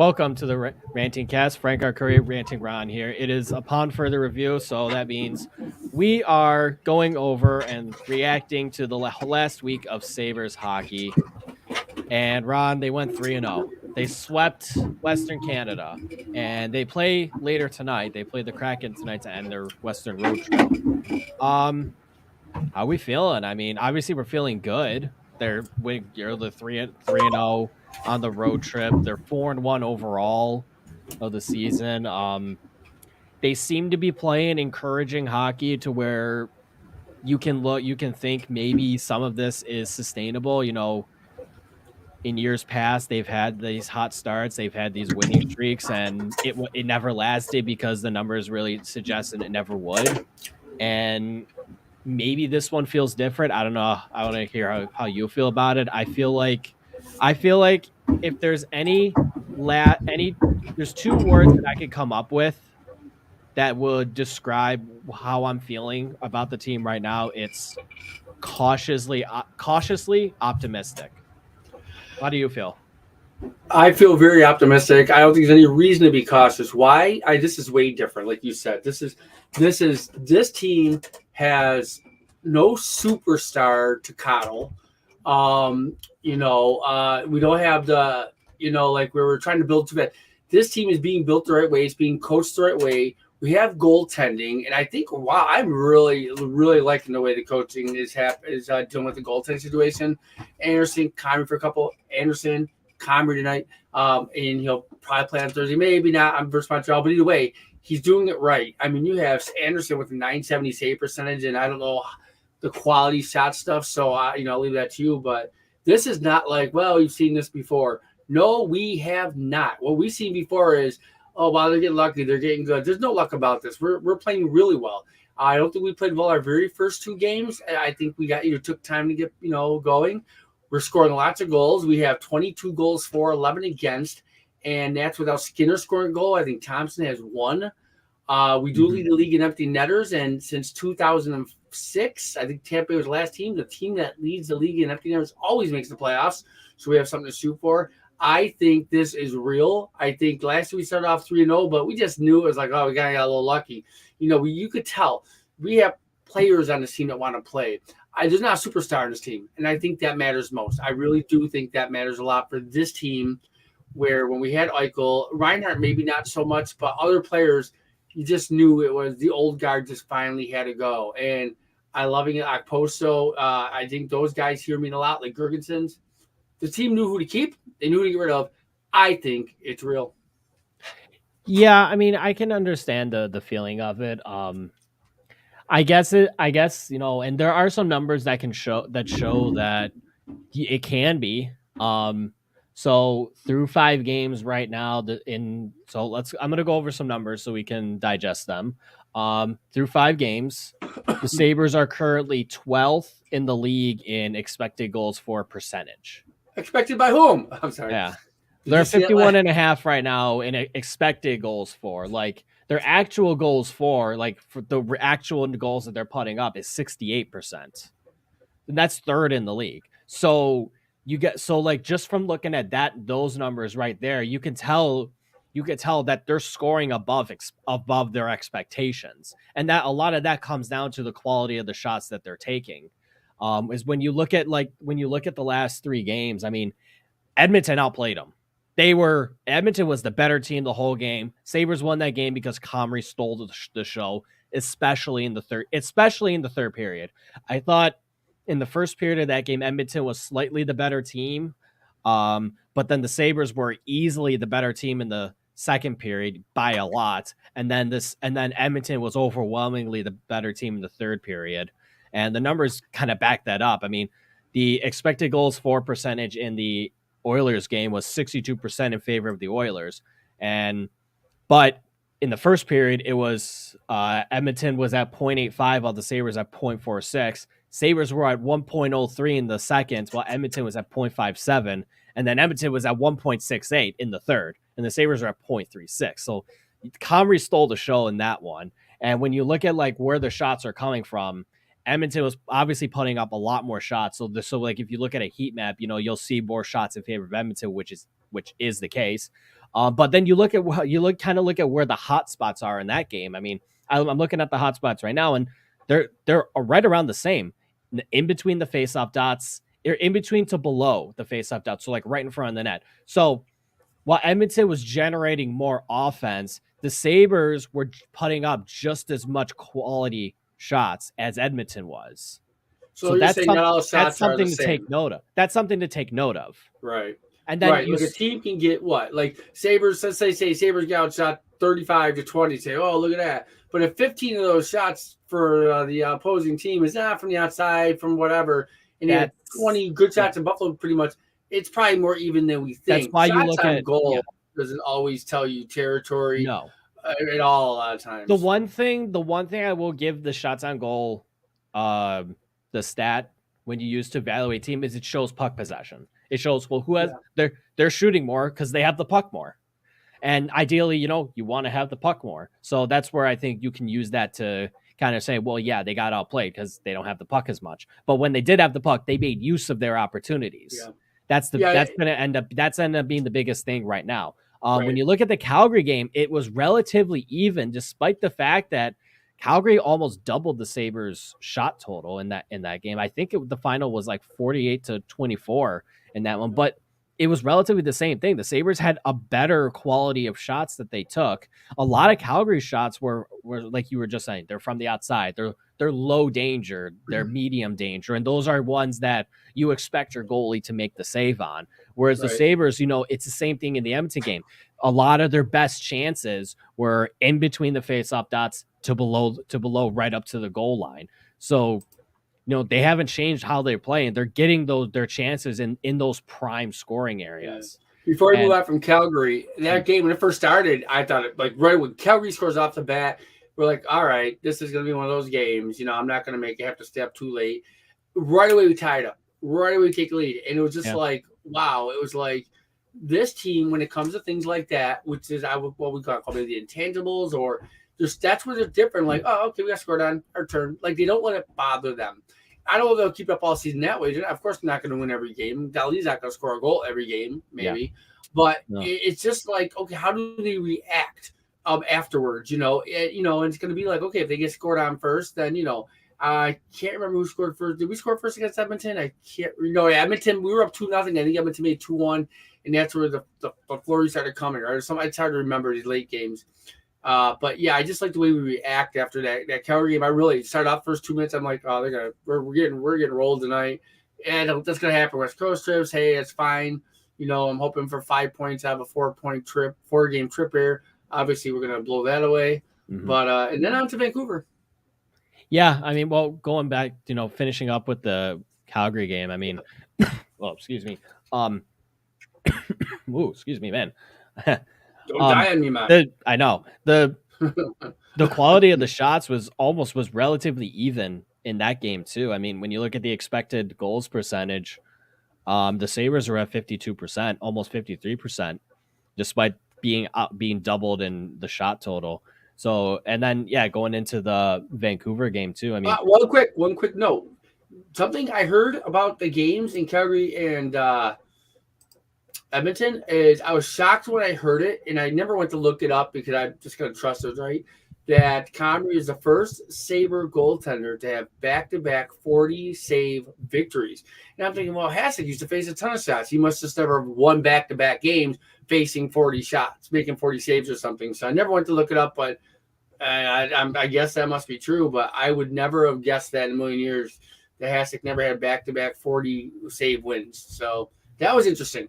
Welcome to the Ranting Cast. Frank R. Curry, Ranting Ron here. It is upon further review, so that means we are going over and reacting to the last week of Sabres hockey. And Ron, they went 3-0. They swept Western Canada, and they play later tonight. They play the Kraken tonight to end their Western road trip. How we feeling? I mean, obviously we're feeling good. You're the 3-0 on the road trip. They're 4-1 overall of the season. They seem to be playing encouraging hockey to where you can think maybe some of this is sustainable. In years past, they've had these hot starts, they've had these winning streaks, and it never lasted because the numbers really suggested it never would. And maybe this one feels different. I don't know. I want to hear how you feel about it. I feel like if there's there's two words that I could come up with that would describe how I'm feeling about the team right now. It's cautiously optimistic. How do you feel? I feel very optimistic. I don't think there's any reason to be cautious. Why? This is way different. Like you said, this team has no superstar to coddle. We don't have like we were trying to build to that. This team is being built the right way. It's being coached the right way. We have goaltending, and I think wow, I'm really, really liking the way the coaching is dealing with the goaltending situation. Anderson, Comrie for a couple. Anderson, Comrie tonight, and he'll probably play on Thursday. Maybe not on versus Montreal, but either way, he's doing it right. I mean, you have Anderson with a 970 save percentage, and I don't know the quality shot stuff, so I'll leave that to you. But this is not like, well, we've seen this before. No, we have not. What we've seen before is, oh, wow, they're getting lucky. They're getting good. There's no luck about this. We're playing really well. I don't think we played well our very first two games. I think we took time to get, going. We're scoring lots of goals. We have 22 goals for, 11 against, and that's without Skinner scoring a goal. I think Thompson has one. We do lead the league in empty netters, and since 2006, I think Tampa was the last team. The team that leads the league in empty netters always makes the playoffs, so we have something to shoot for. I think this is real. I think last year we started off 3-0, but we just knew it was like, oh, we got a little lucky. You could tell. We have players on this team that want to play. There's not a superstar in this team, and I think that matters most. I really do think that matters a lot for this team, where when we had Eichel, Reinhart maybe not so much, but other players, you just knew it was the old guard just finally had to go. And I loving it. Okposo, I think those guys here mean a lot, like Gergensons. The team knew who to keep. They knew who to get rid of. I think it's real. Yeah, I mean, I can understand the feeling of it. I guess, and there are some numbers that show that it can be. So through 5 games right now, I'm going to go over some numbers so we can digest them. Through 5 games, the Sabres are currently 12th in the league in expected goals for percentage. Expected by whom? I'm sorry. Yeah. They're 51.5 right now in expected goals for. Like, their actual goals for the actual goals that they're putting up is 68%. And that's 3rd in the league. So just from looking at those numbers right there, you can tell that they're scoring above their expectations. And that a lot of that comes down to the quality of the shots that they're taking. Is when you look at the last 3 games, I mean, Edmonton outplayed them. Edmonton was the better team the whole game. Sabres won that game because Comrie stole the show, especially in the third period. I thought in the first period of that game, Edmonton was slightly the better team. But then the Sabres were easily the better team in the second period by a lot. And then Edmonton was overwhelmingly the better team in the third period. And the numbers kind of back that up. I mean, the expected goals for percentage in the Oilers game was 62% in favor of the Oilers. But in the first period, it was Edmonton was at 0.85 while the Sabres at 0.46. Sabres were at 1.03 in the second, while Edmonton was at 0.57. And then Edmonton was at 1.68 in the third, and the Sabres are at 0.36. So Comrie stole the show in that one. And when you look at where the shots are coming from, Edmonton was obviously putting up a lot more shots. So if you look at a heat map, you'll see more shots in favor of Edmonton, which is the case. But then you look at look at where the hot spots are in that game. I mean, I'm looking at the hot spots right now, and they're right around the same, in between the faceoff dots, or in between to below the faceoff dots, so like right in front of the net. So while Edmonton was generating more offense, the Sabres were putting up just as much quality shots as Edmonton was. So So you're saying not all that's shots are the something to take same. note of. That's something to take note of. Right. And then Right. Like a team can get what? Like Sabres, let's say Sabres get outshot 35 to 20. Say, oh, look at that. But if 15 of those shots for the opposing team is not from the outside, from whatever, and they had 20 good shots in Buffalo, pretty much, it's probably more even than we that's think. why you Shots look on at goal doesn't always tell you territory no. at all a lot of times. The one thing I will give the shots on goal, the stat when you use to evaluate team, is it shows puck possession. It shows who has they're shooting more because they have the puck more. And ideally, you want to have the puck more. So that's where I think you can use that to kind of say, well, yeah, they got outplayed because they don't have the puck as much. But when they did have the puck, they made use of their opportunities. Yeah. That's going to end up being the biggest thing right now. Right. When you look at the Calgary game, it was relatively even, despite the fact that Calgary almost doubled the Sabres shot total in that game. I think the final was like 48-24 in that one, but it was relatively the same thing. The Sabres had a better quality of shots that they took. A lot of Calgary shots were like you were just saying, they're from the outside. They're low danger, they're medium danger, and those are ones that you expect your goalie to make the save on. Whereas the Sabres, it's the same thing in the Edmonton game. A lot of their best chances were in between the faceoff dots to below right up to the goal line. So they haven't changed how they're playing. They're getting their chances in those prime scoring areas. Yeah. Before we move out from Calgary, that game when it first started, I thought right when Calgary scores off the bat, we're like, all right, this is going to be one of those games. I'm not going to have to step too late. Right away we tied up. Right away we take a lead, and it was just like, wow. It was like this team when it comes to things like that, which is what we call maybe the intangibles, or just that's where they're different. Like, oh, okay, we got scored on our turn. Like they don't let it bother them. I don't know if they'll keep up all season that way. Of course, they're not going to win every game. Dali's not going to score a goal every game, maybe. But it's just like, okay, how do they react afterwards? And it's going to be like, okay, if they get scored on first, then, I can't remember who scored first. Did we score first against Edmonton? I can't. Edmonton, we were up 2-0. I think Edmonton made 2-1, and that's where the flurry started coming. Right? It's hard to remember these late games. But yeah, I just like the way we react after that Calgary game. I really started off first 2 minutes. I'm like, oh, we're getting rolled tonight, and that's gonna happen. West Coast trips, hey, it's fine. I'm hoping for 5 points out of a 4-game trip here. Obviously, we're gonna blow that away. Mm-hmm. But and then on to Vancouver. Yeah, I mean, well, going back, finishing up with the Calgary game. I mean, well, excuse me. Excuse me, man. Don't die on me, man. I know the quality of the shots was relatively even in that game too. I mean, when you look at the expected goals percentage, the Sabres are at 52%, almost 53%, despite being doubled in the shot total. So, and then going into the Vancouver game too. I mean, one quick note. Something I heard about the games in Calgary and Edmonton is I was shocked when I heard it, and I never went to look it up because I'm just going to trust it, right? That Comrie is the first Sabre goaltender to have back-to-back 40-save victories. And I'm thinking, well, Hasek used to face a ton of shots. He must just never won back-to-back games facing 40 shots, making 40 saves or something. So I never went to look it up, but I guess that must be true. But I would never have guessed that in a million years that Hasek never had back-to-back 40-save wins. So that was interesting.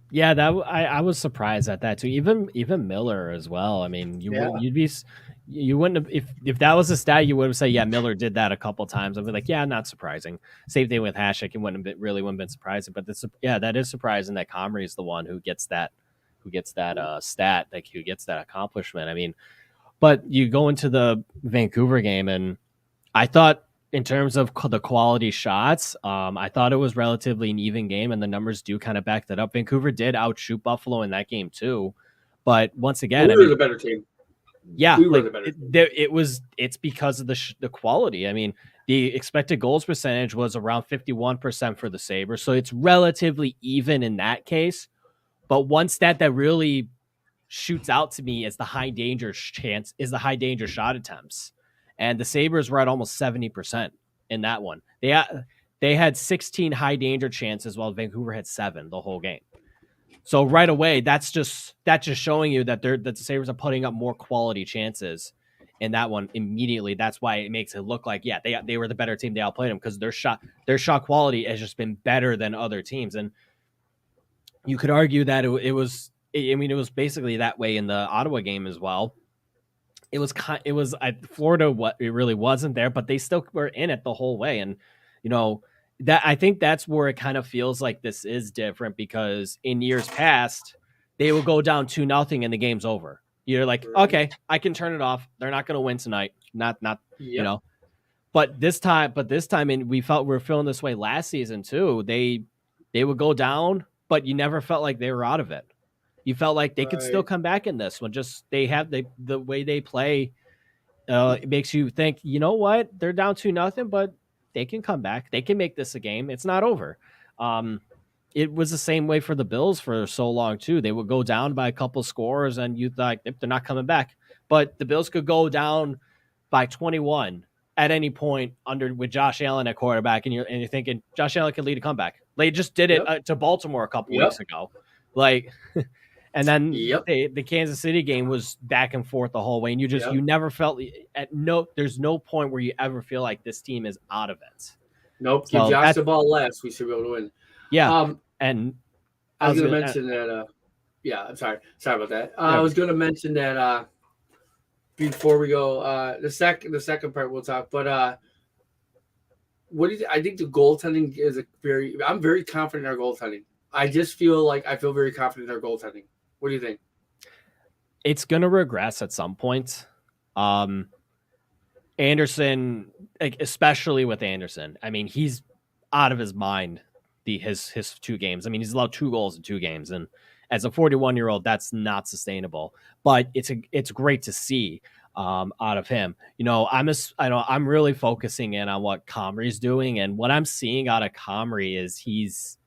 Yeah, I was surprised at that too. Even Miller as well. I mean, you wouldn't have if that was a stat, you would have said, yeah, Miller did that a couple times. I'd be like, yeah, not surprising. Same thing with Hasek. It wouldn't have been surprising. But that is surprising that Comrie is the one who gets that stat, like who gets that accomplishment. I mean, but you go into the Vancouver game, and I thought, in terms of the quality shots, I thought it was relatively an even game, and the numbers do kind of back that up. Vancouver did outshoot Buffalo in that game too, but once again, we were the better team. Yeah, we were the better team. It's because of the quality. I mean, the expected goals percentage was around 51% for the Sabres, so it's relatively even in that case. But one stat that really shoots out to me as the high danger shot attempts. And the Sabres were at almost 70% in that one. They had 16 high danger chances while Vancouver had 7 the whole game. So right away, that's just showing you that the Sabres are putting up more quality chances in that one immediately. That's why it makes it look like, yeah, they were the better team. They outplayed them because their shot quality has just been better than other teams. And you could argue that it was basically that way in the Ottawa game as well. Florida, it really wasn't there, but they still were in it the whole way. And that I think that's where it kind of feels like this is different, because in years past they will go down 2-0 and the game's over. You're like, okay, I can turn it off. They're not going to win tonight. Not Yep. But this time, and we were feeling this way last season too. They would go down, but you never felt like they were out of it. You felt like they could still come back in this one. Just the way they play, it makes you think, you know what? They're down 2-0, but they can come back. They can make this a game. It's not over. It was the same way for the Bills for so long too. They would go down by a couple scores, and you thought they're not coming back. But the Bills could go down by 21 at any point with Josh Allen at quarterback, and you're thinking Josh Allen can lead a comeback. They just did it to Baltimore a couple weeks ago, like. And then the Kansas City game was back and forth the whole way, and you never felt there's no point where you ever feel like this team is out of it. Nope. So give Josh the ball last, we should be able to win. Yeah. And I was going to mention that. I'm sorry about that. I was going to mention that before we go. The second part we'll talk, but what do you? I think the goaltending is I'm very confident in our goaltending. I just feel very confident in our goaltending. What do you think? It's going to regress at some point. Anderson, especially with Anderson, I mean, he's out of his mind. His 2 games. I mean, he's allowed 2 goals in 2 games, and as a 41-year-old, that's not sustainable. But it's great to see out of him. I'm really focusing in on what Comrie's doing, and what I'm seeing out of Comrie is he's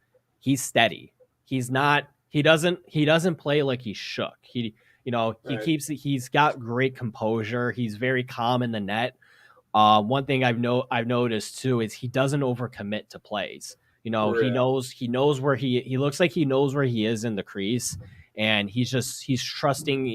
steady. He's not. He doesn't play like he's shook. He's got great composure. He's very calm in the net. One thing I've noticed too is he doesn't overcommit to plays. He knows where he looks like he knows where he is in the crease, and he's trusting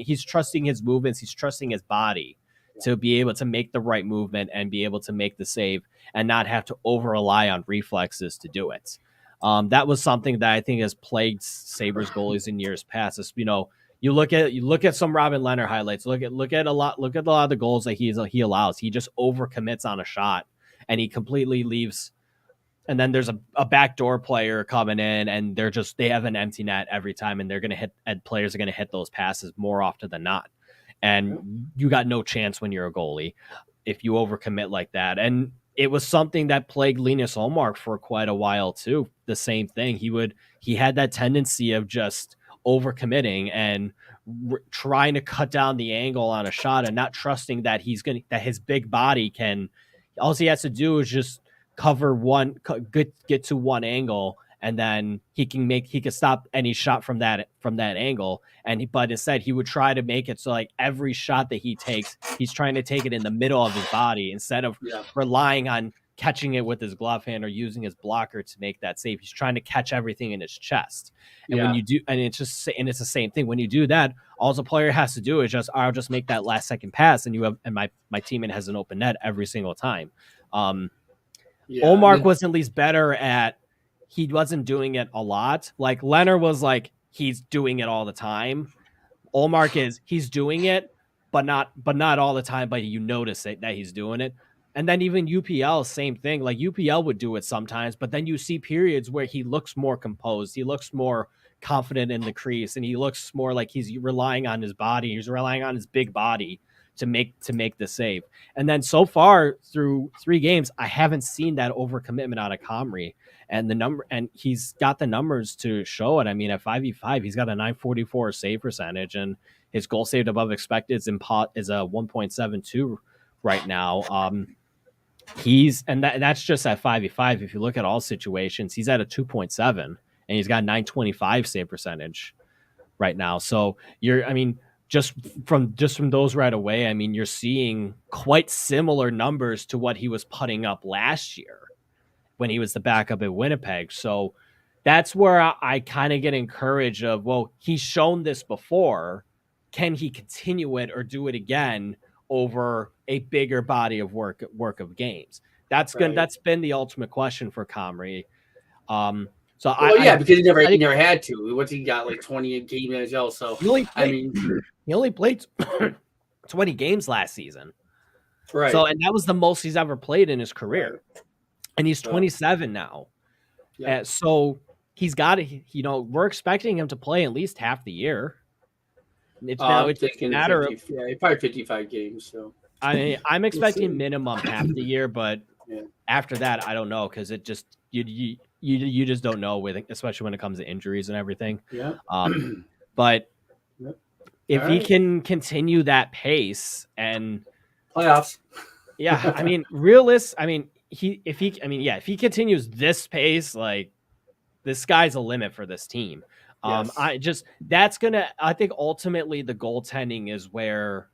his movements. He's trusting his body to be able to make the right movement and be able to make the save and not have to over rely on reflexes to do it. That was something that I think has plagued Sabres goalies in years past. You look at some Robin Leonard highlights. Look at a lot of the goals that he allows. He just overcommits on a shot, and he completely leaves. And then there's a backdoor player coming in, and they have an empty net every time, and players are gonna hit those passes more often than not. And you got no chance when you're a goalie if you overcommit like that. And it was something that plagued Linus Ullmark for quite a while too. The same thing. He had that tendency of just overcommitting and trying to cut down the angle on a shot and not trusting that that his big body can. All he has to do is just cover get to one angle, and then he can stop any shot from that angle. But instead he would try to make it so like every shot that he takes, he's trying to take it in the middle of his body instead of relying on catching it with his glove hand or using his blocker to make that save. He's trying to catch everything in his chest. And when you do, and it's the same thing. When you do that, all the player has to do is I'll just make that last second pass, and my teammate has an open net every single time. Ullmark was at least better at. He wasn't doing it a lot. Like Leonard was like he's doing it all the time. Ullmark he's doing it, but not all the time. But you notice that he's doing it. And then even UPL, same thing. Like UPL would do it sometimes, but then you see periods where he looks more composed. He looks more confident in the crease, and he looks more like he's relying on his body. He's relying on his big body to make the save. And then so far through 3 games, I haven't seen that overcommitment out of Comrie. And he's got the numbers to show it. I mean, at 5v5, he's got a .944 save percentage, and his goal saved above expected is a 1.72 right now. That's just at 5v5. If you look at all situations, he's at a 2.7, and he's got 925 save percentage. right now. So I mean, just from those right away, I mean, you're seeing quite similar numbers to what he was putting up last year when he was the backup at Winnipeg. So that's where I kind of get encouraged of, well, he's shown this before. Can he continue it or do it again over a bigger body of work of games? That's been the ultimate question for Comrie. So because I he think never had to. Once he got like 20 game NHL, so he only I played mean, he only played 20 games last season. right. So and that was the most he's ever played in his career. Right. And he's 27 now. Yeah. So he's got to, we're expecting him to play at least half the year. It's now I'm it's a thinking matter 50, probably 55 games. So I mean, I'm we'll expecting see. minimum half the year, but Yeah. after that, I don't know because it just you just don't know with especially when it comes to injuries and everything. Yeah. But Yep. if he can continue that pace and playoffs, yeah, I mean, if he continues this pace, like the sky's a limit for this team. yes. I think ultimately the goaltending is where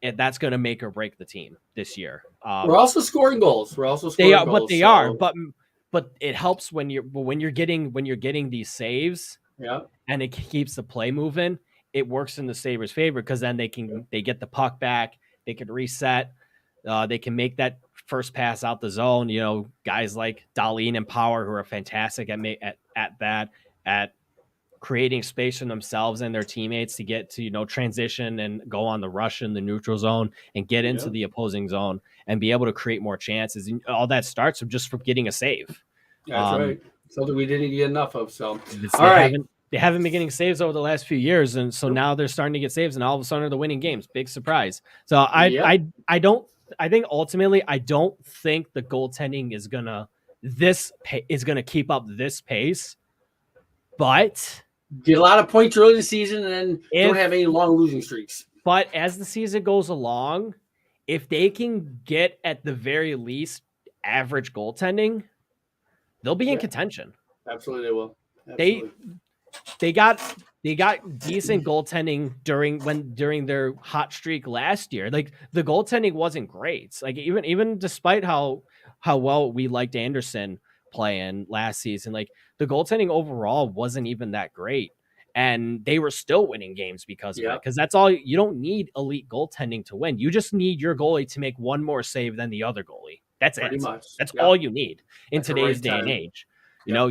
that's going to make or break the team this year. We're also scoring goals. They are what they are, but it helps when you're getting these saves, yeah, and it keeps the play moving. It works in the Sabres' favor because then they get the puck back, they can reset, they can make that first pass out the zone. Guys like Dahlin and Power who are fantastic at creating space for themselves and their teammates to get to transition and go on the rush in the neutral zone and get into the opposing zone and be able to create more chances. And all that starts from getting a save. That's right. Something we didn't get enough of. So they haven't been getting saves over the last few years, and so now they're starting to get saves, and all of a sudden they're winning games. Big surprise. So I think ultimately I don't think the goaltending is gonna keep up this pace, but get a lot of points early in the season and then don't have any long losing streaks. But as the season goes along, if they can get at the very least average goaltending, they'll be in contention. Absolutely, they will. Absolutely. They got decent goaltending during their hot streak last year. Like the goaltending wasn't great. Like even despite how well we liked Anderson playing last season, like the goaltending overall wasn't even that great. And they were still winning games because of it. Because that's all you don't need elite goaltending to win. You just need your goalie to make one more save than the other goalie. That's pretty it. Much. That's all you need in today's day and age. Your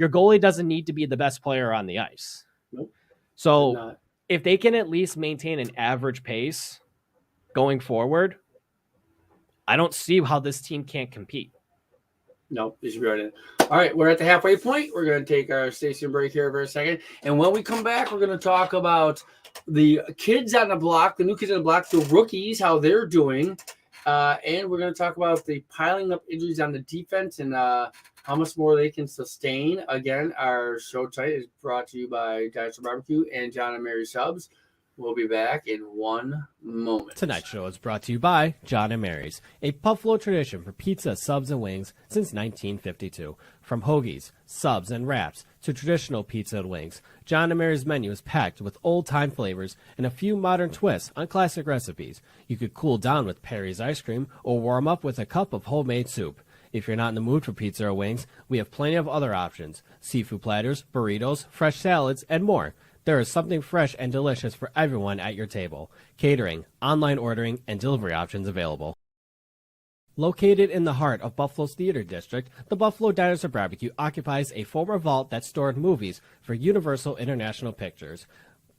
goalie doesn't need to be the best player on the ice. Nope. So if they can at least maintain an average pace going forward, I don't see how this team can't compete. No, you should be right in. All right, we're at the halfway point. We're going to take our station break here for a second. And when we come back, we're going to talk about the kids on the block, the new kids on the block, the rookies, how they're doing. And we're going to talk about the piling up injuries on the defense and how much more they can sustain. Again, our show tonight is brought to you by Dinosaur Barbecue and John and Mary Subs. We'll be back in 1 moment. Tonight's show is brought to you by John and Mary's, a Buffalo tradition for pizza, subs, and wings since 1952. From hoagies, subs, and wraps to traditional pizza and wings, John and Mary's menu is packed with old-time flavors and a few modern twists on classic recipes. You could cool down with Perry's ice cream or warm up with a cup of homemade soup. If you're not in the mood for pizza or wings, we have plenty of other options: seafood platters, burritos, fresh salads, and more. There is something fresh and delicious for everyone at your table. Catering, online ordering, and delivery options available. Located in the heart of Buffalo's Theater District, the Buffalo Dinosaur Barbecue occupies a former vault that stored movies for Universal International Pictures.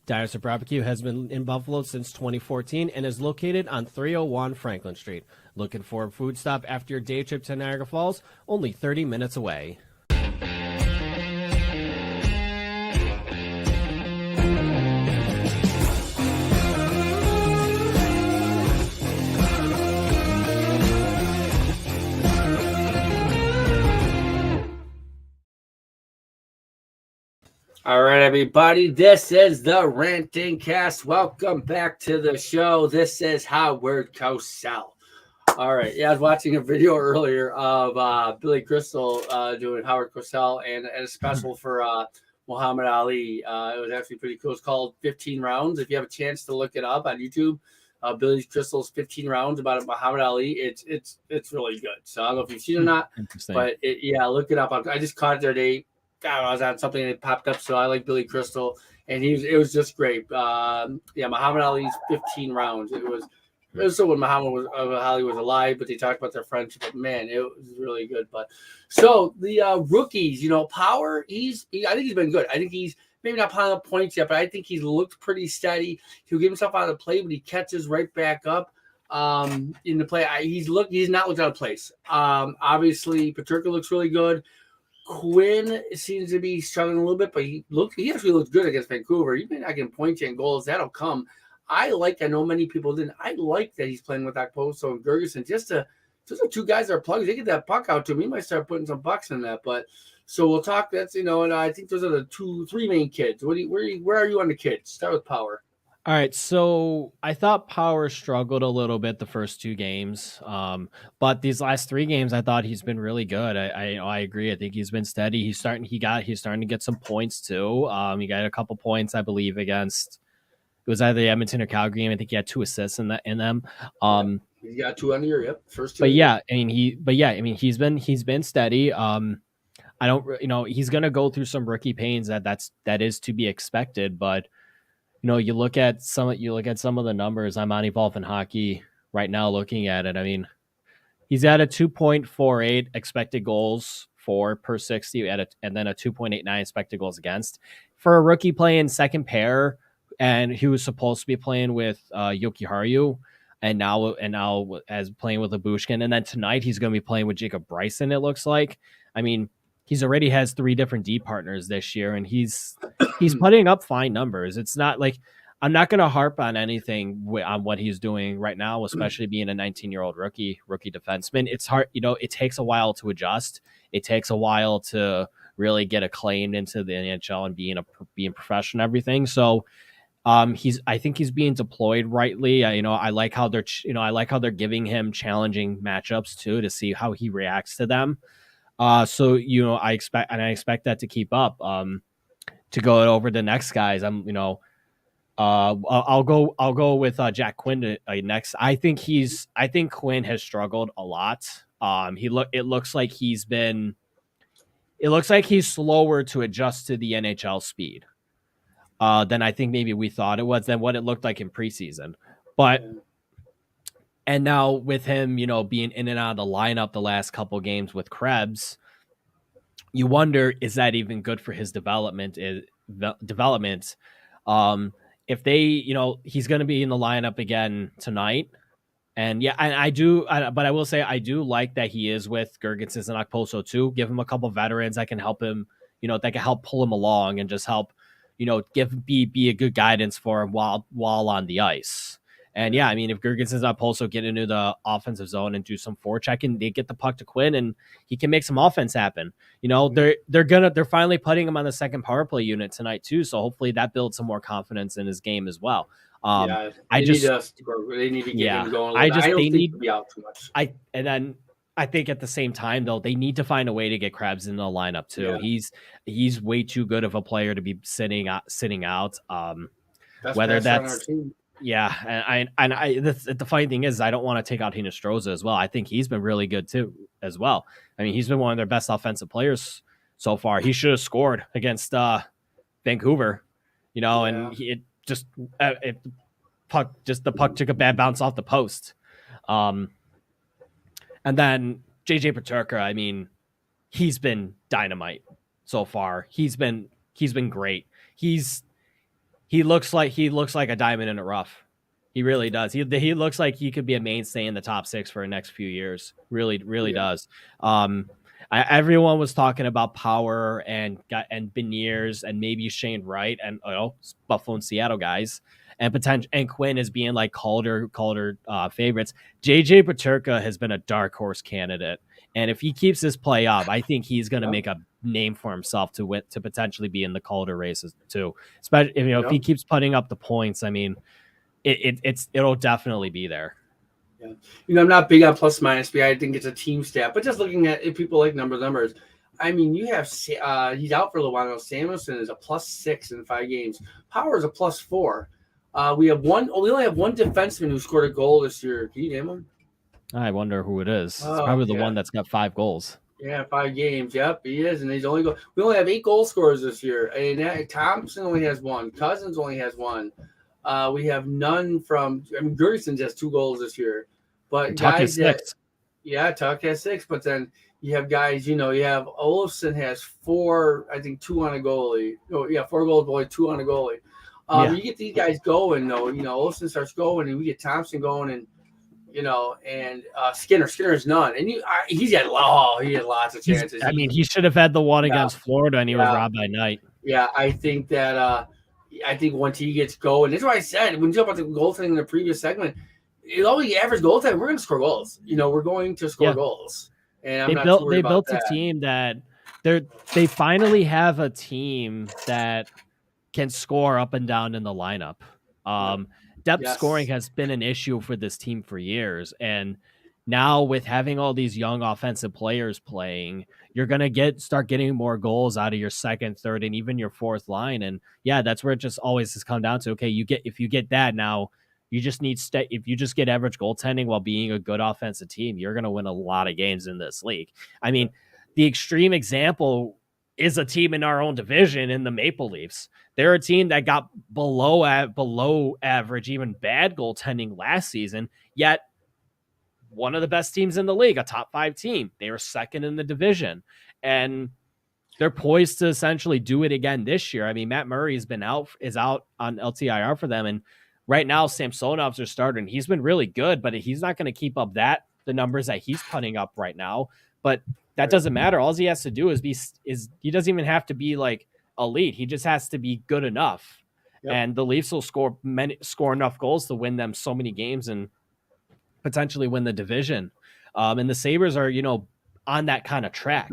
Dinosaur Barbecue has been in Buffalo since 2014 and is located on 301 Franklin Street. Looking for a food stop after your day trip to Niagara Falls? Only 30 minutes away. All right, everybody. This is the Ranting Cast. Welcome back to the show. This is Howard Cosell. All right. Yeah, I was watching a video earlier of Billy Crystal doing Howard Cosell and a special for Muhammad Ali. It was actually pretty cool. It's called 15 Rounds. If you have a chance to look it up on YouTube, Billy Crystal's 15 Rounds about Muhammad Ali. It's really good. So I don't know if you've seen it or not, Interesting. but yeah, look it up. I just caught it the other day. God, I was on something and it popped up. So I like Billy Crystal, and it was just great. Yeah, Muhammad Ali's 15 Rounds. It was so when Muhammad Ali was alive, but they talked about their friendship. But man, it was really good. But so the rookies, Power, I think he's been good. I think he's maybe not piling up points yet, but I think he's looked pretty steady. He'll get himself out of the play, but he catches right back up in the play. He's not looked out of place. Obviously, Paterka looks really good. Quinn seems to be struggling a little bit, but he actually looked good against Vancouver. He may not get points and goals. That'll come. I know many people didn't. I like that he's playing with Okposo and Gergensen. Those are two guys that are plugs. They get that puck out to him. He might start putting some bucks in that. But so we'll talk. And I think those are the three main kids. Where are you on the kids? Start with Power. All right, so I thought Power struggled a little bit the first two games, but these last three games, I thought he's been really good. I agree. I think he's been steady. He's starting to get some points too. He got a couple points, I believe, against it was either Edmonton or Calgary game. I think he had 2 assists in them. He's got 2 on the year. Yep, first 2. But yeah, he's been steady. I don't, he's gonna go through some rookie pains that is to be expected, but. You look at some of the numbers. I'm on Evolving Hockey right now looking at it. I mean, he's at a 2.48 expected goals for per 60 and then a 2.89 expected goals against. For a rookie playing second pair, and he was supposed to be playing with Yoki Haru, and now as playing with Labushkin, and then tonight he's going to be playing with Jacob Bryson, it looks like. I mean, he's already has 3 different D partners this year, and he's putting up fine numbers. It's not like I'm not going to harp on anything on what he's doing right now, especially being a 19-year-old rookie defenseman. It's hard, it takes a while to adjust. It takes a while to really get acclaimed into the NHL and being professional and everything. So I think he's being deployed rightly. I like how they're giving him challenging matchups too to see how he reacts to them. So I expect that to keep up. To go over the next guys, I'll go with Jack Quinn next. I think Quinn has struggled a lot. It looks like he's slower to adjust to the NHL speed than I think maybe we thought it was, than what it looked like in preseason. But and now with him, being in and out of the lineup the last couple games with Krebs, you wonder, is that even good for his development? If he's going to be in the lineup again tonight. And yeah, but I will say I do like that he is with Gergensen and Okposo too. Give him a couple veterans that can help him, that can help pull him along and just help, be a good guidance for him while on the ice. And yeah, I mean, if Gergensen's not also get into the offensive zone and do some forechecking, they get the puck to Quinn and he can make some offense happen. They're finally putting him on the second power play unit tonight too. So hopefully that builds some more confidence in his game as well. They need to get him going. I don't think he'll be out too much. I think at the same time though, they need to find a way to get Krebs in the lineup too. Yeah. He's way too good of a player to be sitting out. Whether that's on our team. Yeah, and the funny thing is, I don't want to take out Hinostroza as well. I think he's been really good too, as well. I mean, he's been one of their best offensive players so far. He should have scored against Vancouver, and the puck took a bad bounce off the post. And then JJ Peterka, I mean, he's been dynamite so far. He's been great. He looks like a diamond in the rough. He really does. He looks like he could be a mainstay in the top 6 for the next few years. Really does. Everyone was talking about Power and Beniers and maybe Shane Wright and Buffalo and Seattle guys and Quinn as being like Calder favorites. JJ Peterka has been a dark horse candidate. And if he keeps this play up, I think he's going to make a name for himself to potentially be in the Calder races too. Especially if he keeps putting up the points. I mean, it'll definitely be there. Yeah, I'm not big on plus minus. I think it's a team stat, but just looking at if people like numbers, I mean, you have he's out for a little while now. Samuelson is a +6 in 5 games. Power is a +4. We have one. We only have one defenseman who scored a goal this year. Can you name him? I wonder who it is. It's Oh probably the yeah, one that's got 5 goals. yeah, 5 games. Yep, he is, and he's only go. We only have 8 goal scorers this year, and Thompson only has one. Cousins only has one. We have none from. I mean, Gerson has 2 goals this year, but And Tuck guys is that 6. yeah, Tuck has 6, but then you have guys. You know, you have Olofsson has 4. I think 2 on a goalie. Oh yeah, 4 goals, boy, 2 on a goalie. Yeah. You get these guys going though. You know, Olofsson starts going, and we get Thompson going, and Skinner's none, and he had lots of chances. He should have had the one Yeah, against Florida, and he was yeah, robbed by Knight. yeah. I think once he gets going, that's why I said when you talk about the goaltending in the previous segment, the average goaltending, we're going to score goals. You know, we're going to score goals, and I'm not too worried about that. They built a team that they finally have a team that can score up and down in the lineup. Depth scoring has been an issue for this team for years, and now with having all these young offensive players playing, you're gonna start getting more goals out of your second, third, and even your fourth line. And yeah, that's where it just always has come down to. Okay, if you get that now, you just need if you just get average goaltending while being a good offensive team, you're gonna win a lot of games in this league. I mean, the extreme example is a team in our own division in the Maple Leafs. They're a team that got below average, even bad goaltending last season, yet one of the best teams in the league, a top 5 team. They were second in the division, and they're poised to essentially do it again this year. I mean, Matt Murray is out on LTIR for them, and right now Samsonov's their starter, and he's been really good, but he's not going to keep up the numbers that he's putting up right now. But that doesn't matter. All he has to do is he doesn't even have to be like elite. He just has to be good enough. Yep. And the Leafs will score enough goals to win them so many games and potentially win the division. And the Sabres are, on that kind of track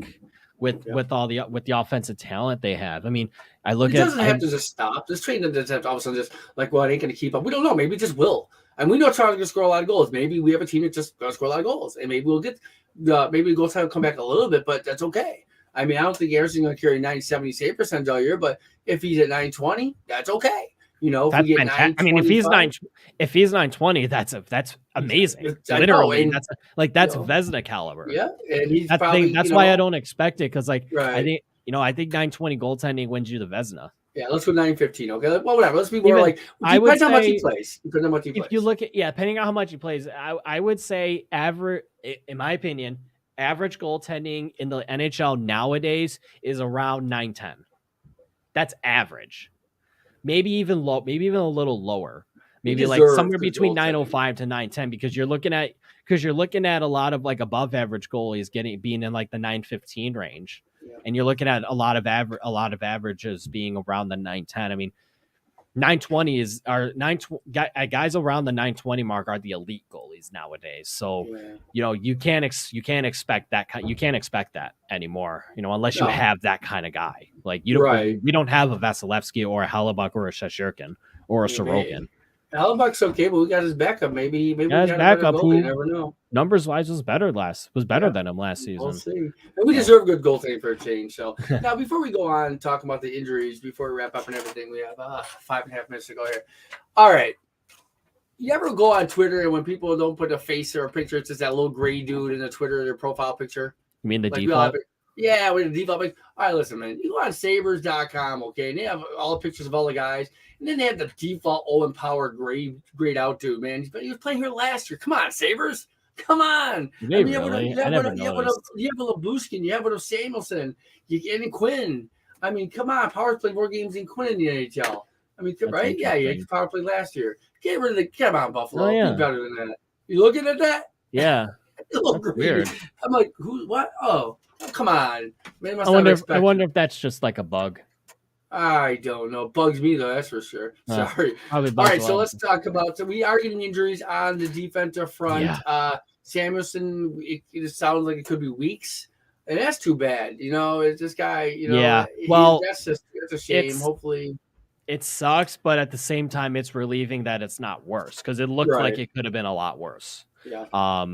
with the offensive talent they have. I mean, it doesn't have to just stop. This train doesn't have to all of a sudden just like, well, it ain't going to keep up. We don't know. Maybe it just will. And we know Charles is going to score a lot of goals. Maybe we have a team that just going to score a lot of goals, and maybe we'll get maybe the goals time will come back a little bit, but that's okay. I mean, I don't think Anderson's going to carry 90-70 save percentage all year, but if he's at 920, that's okay. You know, if we get 9, I mean, if he's 920, that's amazing. Literally, that's Vezina caliber. Yeah, and he's that's why I don't expect it, because I think 920 goaltending wins you the Vezina. Yeah, let's go 9-15. Okay, well, whatever. Let's be more depends how much he plays. If you look at depending on how much he plays, I would say average, in my opinion, average goaltending in the NHL nowadays is around 910. That's average. Maybe even low. Maybe even a little lower. Maybe like somewhere between 905 to 910, because you're looking at a lot of like above average goalies being in like the 915 range. And you're looking at a lot of averages being around the 910. I mean, 920 guys around the 920 mark are the elite goalies nowadays. So, you can't expect that you can't expect that anymore, unless you have that kind of guy. Like we don't have a Vasilevsky or a Hellebuck or a Shesterkin or a Sorokin. Hellebuck's okay, but we got his backup. Maybe we got his backup who you never know. Numbers wise was better than him last season. We'll see. And we deserve good goaltending for a change. So now, before we go on and talk about the injuries, before we wrap up and everything, we have 5.5 minutes to go here. All right. You ever go on Twitter and when people don't put a face or a picture, it's just that little gray dude in the Twitter, their profile picture? You mean the default? Yeah, with the default. All right, listen, man. You go on Sabres.com, okay, and they have all the pictures of all the guys. And then they have the default Owen Power grayed out dude, man. He was playing here last year. Come on, Sabres. Come on. You have Labuskin. You have Samuelson. You get Quinn. I mean, come on. Power's played more games than Quinn in the NHL. I mean, right? Yeah, you had Power play last year. Get rid of come on, Buffalo. Oh, yeah. Be better than that. You looking at that? Yeah. Weird. I'm like, who? What? Oh, come on. Man, I wonder if that's just like a bug. I don't know. Bugs me though, that's for sure. Sorry. All right, so let's talk about. So we are getting injuries on the defensive front. Yeah. Samuelson, it sounds like it could be weeks, and that's too bad. It's this guy. Yeah. Well, that's a shame. Hopefully, it sucks, but at the same time, it's relieving that it's not worse, because it looked like it could have been a lot worse. Yeah.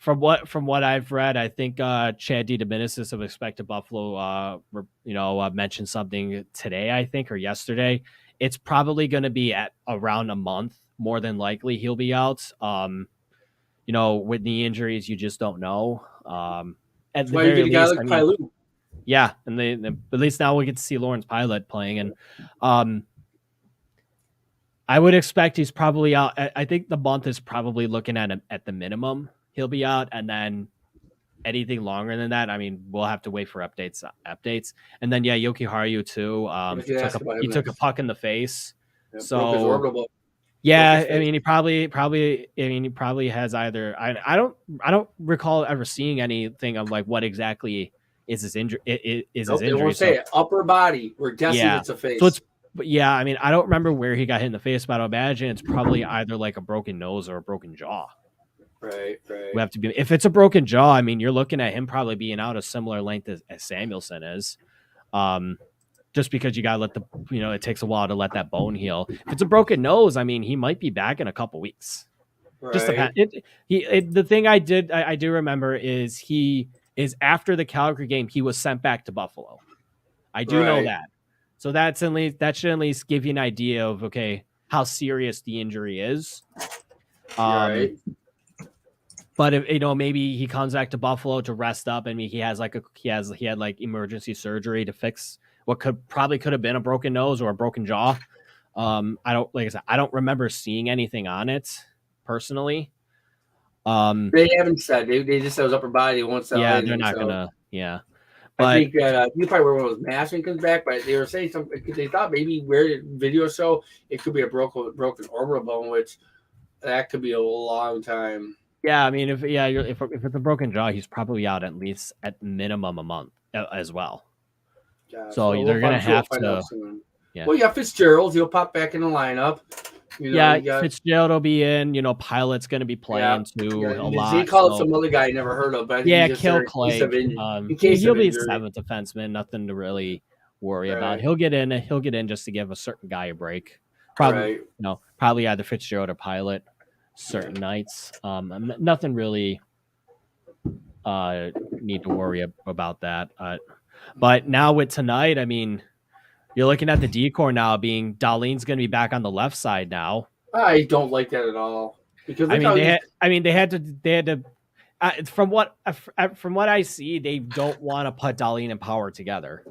from what I've read, I think Chad DiDomenicis of Expected Buffalo, mentioned something today, I think, or yesterday. It's probably going to be at around a month, more than likely he'll be out. With knee injuries, you just don't know. At That's the why you very get a guy least, like I mean, Pilou. yeah, and at least now we get to see Lawrence Pilot playing, and I would expect he's probably out. I think the month is probably looking at him at the minimum. He'll be out, and then anything longer than that, I mean, we'll have to wait for updates. And then Yoki Haru too. He took a puck in the face, broke his orbital. Yeah, I mean, he probably has either. I don't recall ever seeing anything of like what exactly is his injury. His injury. They won't say it. Upper body. We're guessing it's a face. So I mean, I don't remember where he got hit in the face, but I imagine it's probably either like a broken nose or a broken jaw. Right. We have to be. If it's a broken jaw, I mean, you're looking at him probably being out a similar length as Samuelson is. Just because you gotta let it takes a while to let that bone heal. If it's a broken nose, I mean, he might be back in a couple weeks. Right. Just the thing I do remember is he is after the Calgary game, he was sent back to Buffalo. I do know that. So that should at least give you an idea of how serious the injury is. Right. But if maybe he comes back to Buffalo to rest up, and he had emergency surgery to fix what could have been a broken nose or a broken jaw. I don't remember seeing anything on it personally. They haven't said. They just said it was upper body. They won't say anything. They're not gonna. Yeah. But I think that you probably wear one of those masks when he comes back. But they were saying something. They thought maybe where video show it could be a broken orbital bone, which that could be a long time. Yeah, I mean, if it's a broken jaw, he's probably out at least at minimum a month as well. Yeah, so they're gonna have to. Yeah. Well, Fitzgerald. He'll pop back in the lineup. Fitzgerald will be in. Pilot's going to be playing too a lot. They called some other guy I never heard of, but Kill Clay. He'll be seventh defenseman. Nothing to really worry about. He'll get in. Just to give a certain guy a break. Probably either Fitzgerald or Pilot. Certain nights. Nothing really need to worry about that. But now with tonight, I mean. You're looking at the decor now being Dahlin's going to be back on the left side now. I don't like that at all because they had to. From what I see, they don't want to put Dahlin and Power together.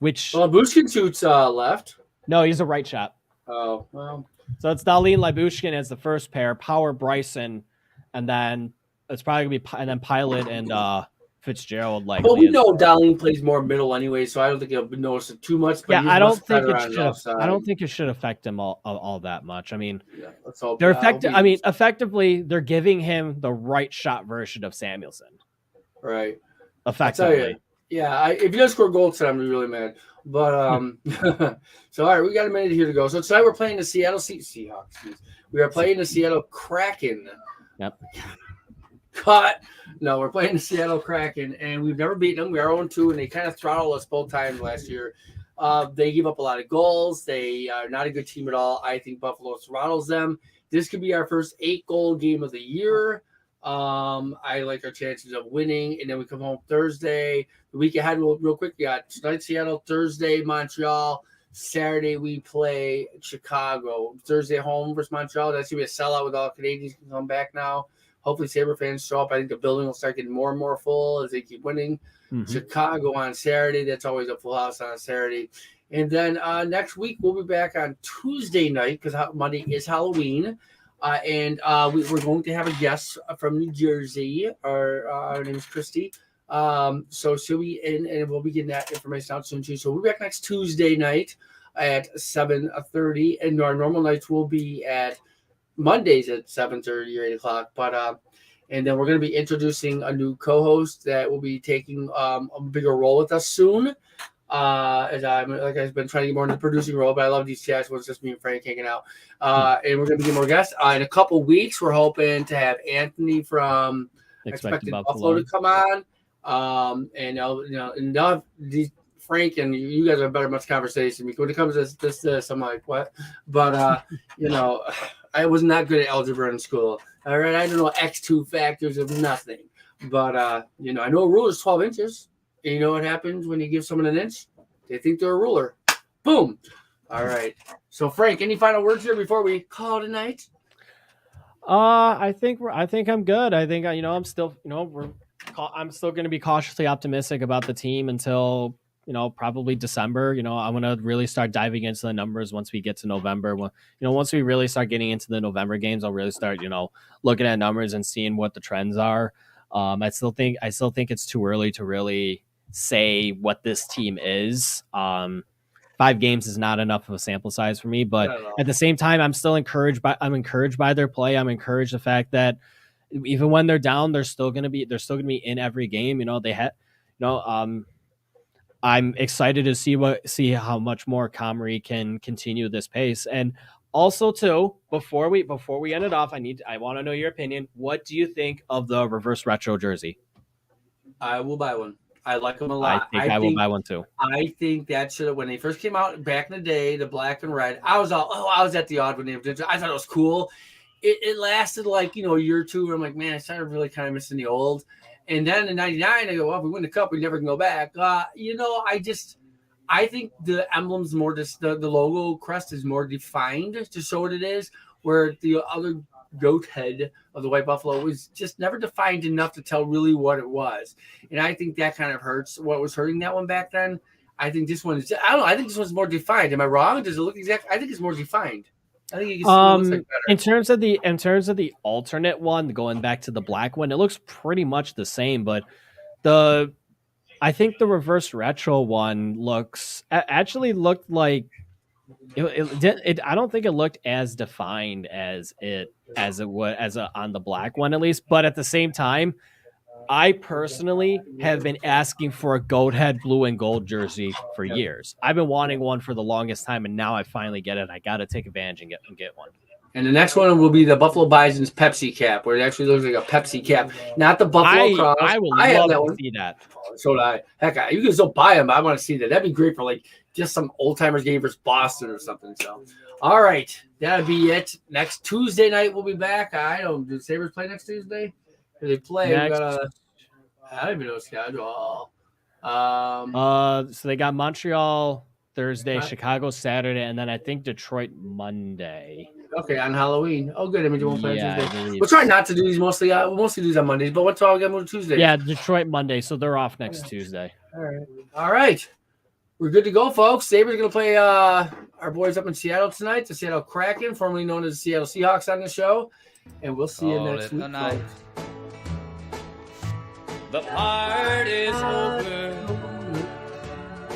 Lyubushkin shoots left. No, he's a right shot. Oh well. So it's Dahlin Lyubushkin as the first pair, Power Bryson, and then it's probably gonna be Pilot and Fitzgerald. Well, we know Dahlin plays more middle anyway, so I don't think he'll notice it too much. But I don't think it should affect him all that much. I mean, let's hope they're effective. I mean, effectively, they're giving him the right shot version of Samuelson. Right. Effectively. If he does score goals tonight, I'm really mad. But so all right, we got a minute here to go. So tonight we're playing the Seattle Seahawks. We are playing the Seattle Kraken. Yep. Cut. No, we're playing the Seattle Kraken, and we've never beaten them. We are 0-2, and they kind of throttled us both times last year. They give up a lot of goals. They are not a good team at all. I think Buffalo throttles them. This could be our first 8-goal game of the year. I like our chances of winning, and then we come home Thursday. The week ahead, real quick, we got tonight Seattle, Thursday Montreal, Saturday we play Chicago. Thursday home versus Montreal. That's gonna be a sellout with all Canadians can come back now. Hopefully, Sabre fans show up. I think the building will start getting more and more full as they keep winning. Mm-hmm. Chicago on Saturday. That's always a full house on a Saturday. And then next week, we'll be back on Tuesday night because Monday is Halloween. And we're going to have a guest from New Jersey. Her name is Christy. So she'll be in, and we'll be getting that information out soon, too. So we'll be back next Tuesday night at 7:30. And our normal nights will be at Mondays at 7:30 or 8 o'clock. But and then we're going to be introducing a new co-host that will be taking a bigger role with us soon. As I've been trying to get more into the producing role, but I love these chats when it's just me and Frank hanging out. And we're going to be getting more guests. In a couple weeks, we're hoping to have Anthony from Expected Buffalo to come on. And these Frank and you guys have better much conversation because when it comes to this, I'm like, what? But I was not good at algebra in school. All right, I don't know X2 factors of nothing, but you know, I know a ruler is 12 inches. And you know what happens when you give someone an inch? They think they're a ruler. Boom. All right. So Frank, any final words here before we call it a night? I think I'm good. I think I'm still I'm still going to be cautiously optimistic about the team until probably December. I'm going to really start diving into the numbers once we get to November. Once we really start getting into the November games, I'll really start looking at numbers and seeing what the trends are. I still think it's too early to really say what this team is. 5 games is not enough of a sample size for me, but at the same time, I'm encouraged by their play. I'm encouraged the fact that even when they're down, they're still gonna be in every game. I'm excited to see how much more Comrie can continue this pace. And also too, before we end it off, I want to know your opinion. What do you think of the reverse retro jersey? I will buy one. I like them a lot. I will buy one too. I think that should have, when they first came out back in the day, the black and red. I was at the odd when they did. I thought it was cool. It lasted like a year or two. Where I'm like, man, I started really kind of missing the old. And then in '99, I go, well, if we win the cup, we never can go back. I think the emblem's more just the logo crest is more defined to show what it is, where the other goat head of the White Buffalo was just never defined enough to tell really what it was. And I think that kind of hurts what was hurting that one back then. I think this one is, I don't know. I think this one's more defined. Am I wrong? Does it look exact? I think it's more defined. I think it looks like better. In terms of the alternate one, going back to the black one, it looks pretty much the same, but I think the reverse retro one actually looked like I don't think it looked as defined as it would on the black one, at least. But at the same time, I personally have been asking for a goat head blue and gold jersey for years. I've been wanting one for the longest time, and now I finally get it. I got to take advantage and get one. And the next one will be the Buffalo Bison's Pepsi cap, where it actually looks like a Pepsi cap, not the Buffalo Cross. I will love to see that. So did I. Heck, you can still buy them, but I want to see that. That'd be great for like just some old timers game versus Boston or something. So, all right, that'll be it. Next Tuesday night we'll be back. Do Sabres play next Tuesday? Do they play? I don't even know the schedule. So they got Montreal Thursday, Chicago Saturday, and then I think Detroit Monday. Okay, on Halloween. Oh, good. I mean, you won't play Tuesday. We'll try not to do these mostly. We'll mostly do these on Mondays, but what's all we got to move to Tuesday? Yeah, Detroit Monday, so they're off next Tuesday. All right. We're good to go, folks. Sabres are going to play our boys up in Seattle tonight, the Seattle Kraken, formerly known as the Seattle Seahawks, on the show. And we'll see you next week, folks. The part is over.